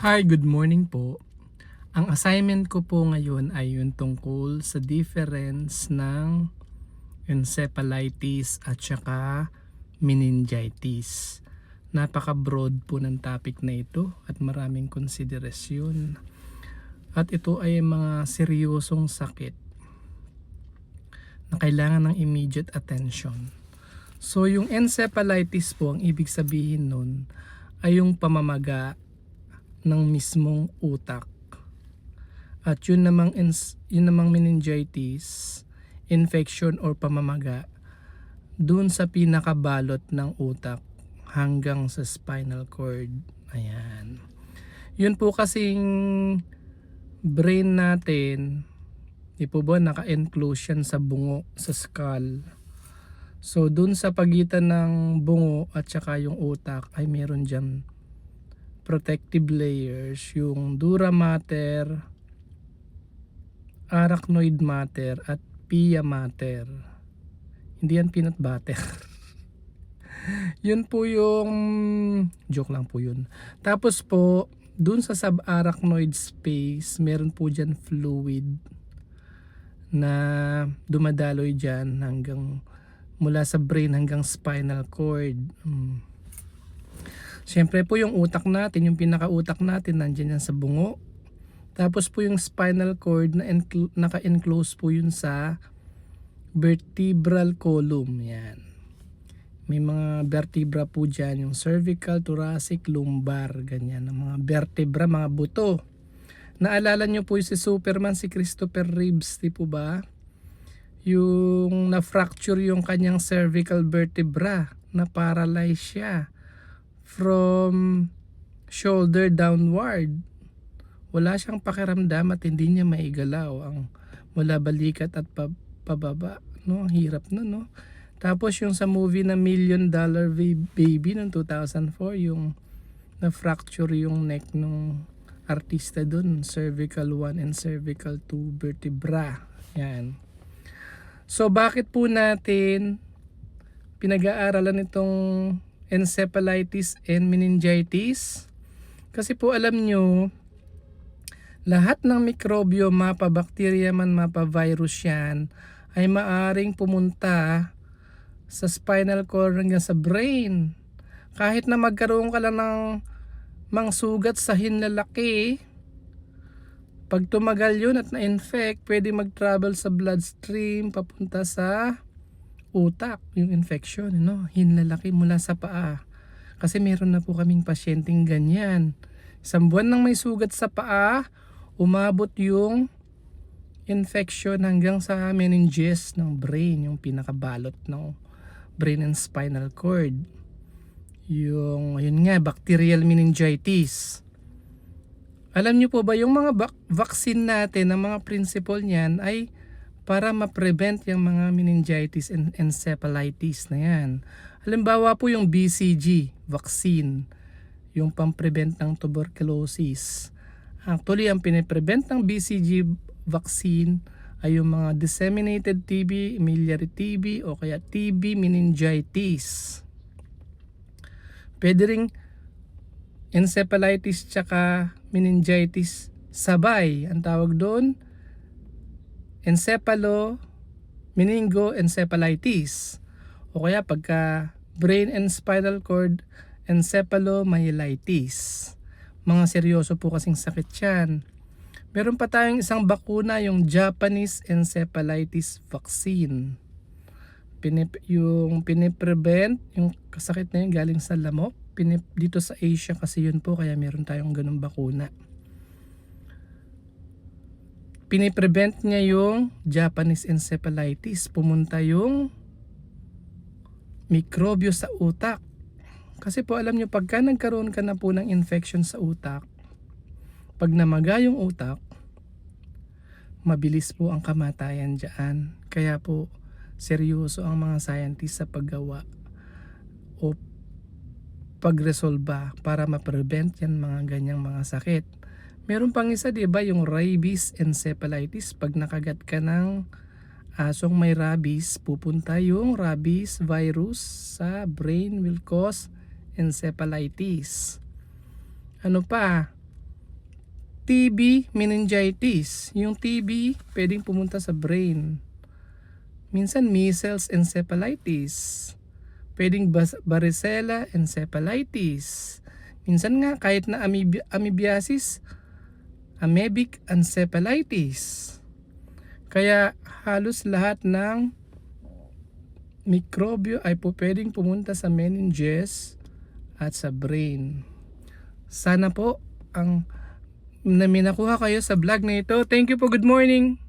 Hi, good morning po. Ang assignment ko po ngayon ay yung tungkol sa difference ng encephalitis at saka meningitis. Napaka-broad po ng topic na ito at maraming konsiderasyon. At ito ay mga seryosong sakit na kailangan ng immediate attention. So yung encephalitis po, ang ibig sabihin nun ay yung pamamaga ng mismong utak. At yun namang meningitis, infection or pamamaga dun sa pinakabalot ng utak hanggang sa spinal cord. Ayan. Yun po kasing brain natin, di po ba naka-enclose yan sa bungo, sa skull. So dun sa pagitan ng bungo at saka yung utak ay meron dyan protective layers, yung dura mater, arachnoid mater at pia mater. Hindi yan peanut butter. Yun po yung joke lang po yun. Tapos po dun sa subarachnoid space meron po dyan fluid na dumadaloy dyan hanggang mula sa brain hanggang spinal cord. Siyempre po yung utak natin, yung pinakautak natin nandiyan yan sa bungo. Tapos po yung spinal cord na naka-enclose po yun sa vertebral column. Yan. May mga vertebra po dyan, yung cervical, thoracic, lumbar, ganyan. Ang mga vertebra, mga buto. Naalala nyo po yung si Superman, si Christopher Reeves, di po ba? Yung na-fracture yung kanyang cervical vertebra, na-paralyze siya from shoulder downward. Wala siyang pakiramdam at hindi niya maigalaw ang mula balikat at pababa, no? Ang hirap na, no? Tapos yung sa movie na $1 Million Baby noong 2004, yung na-fracture yung neck nung artista doon, cervical 1 and cervical 2 vertebra. Yan. So bakit po natin pinag-aaralan itong encephalitis and meningitis? Kasi po alam nyo, lahat ng mikrobyo, mapa bacteria man, mapa virus yan, ay maaring pumunta sa spinal cord hanggang sa brain. Kahit na magkaroon ka lang ng mangsugat sa hinlalaki, pag tumagal yun at na-infect, pwede mag-travel sa bloodstream papunta sa utak, yung infection, no? Hinlalaki mula sa paa. Kasi meron na po kaming pasyenteng ganyan. Isang buwan nang may sugat sa paa, umabot yung infection hanggang sa meninges ng brain, yung pinakabalot ng brain and spinal cord. Yung, ayun nga, bacterial meningitis. Alam niyo po ba yung mga vaccine natin, ang mga principle niyan ay para ma-prevent yung mga meningitis and encephalitis na yan. Halimbawa po yung BCG vaccine, yung pang-prevent ng tuberculosis. Actually, ang piniprevent ng BCG vaccine ay yung mga disseminated TB, miliary TB o kaya TB meningitis. Pwede ring encephalitis tsaka meningitis sabay. Ang tawag doon, meningoencephalitis. O kaya pagka brain and spinal cord encephalomyelitis. Mga seryoso po kasing sakit yan. Meron pa tayong isang bakuna, yung Japanese encephalitis vaccine. Yung piniprevent, yung kasakit na yun galing sa lamok. Dito sa Asia kasi yun po, kaya meron tayong ganung bakuna. Piniprevent niya yung Japanese encephalitis. Pumunta yung mikrobyo sa utak. Kasi po alam nyo, pagka nagkaroon ka na po ng infection sa utak, pag namaga yung utak, mabilis po ang kamatayan dyan. Kaya po, seryoso ang mga scientists sa paggawa o pagresolba para ma-prevent yan mga ganyang mga sakit. Meron pang isa, di ba, yung rabies encephalitis. Pag nakagat ka ng asong may rabies, pupunta yung rabies virus sa brain, will cause encephalitis. Ano pa? TB, meningitis. Yung TB, pwedeng pumunta sa brain. Minsan measles encephalitis. Pwedeng varicella encephalitis. Minsan nga kahit na amoebiasis, amoebic encephalitis. Kaya halos lahat ng mikrobyo ay pwedeng pumunta sa meninges at sa brain. Sana po ang may nakuha kayo sa vlog na ito. Thank you po. Good morning.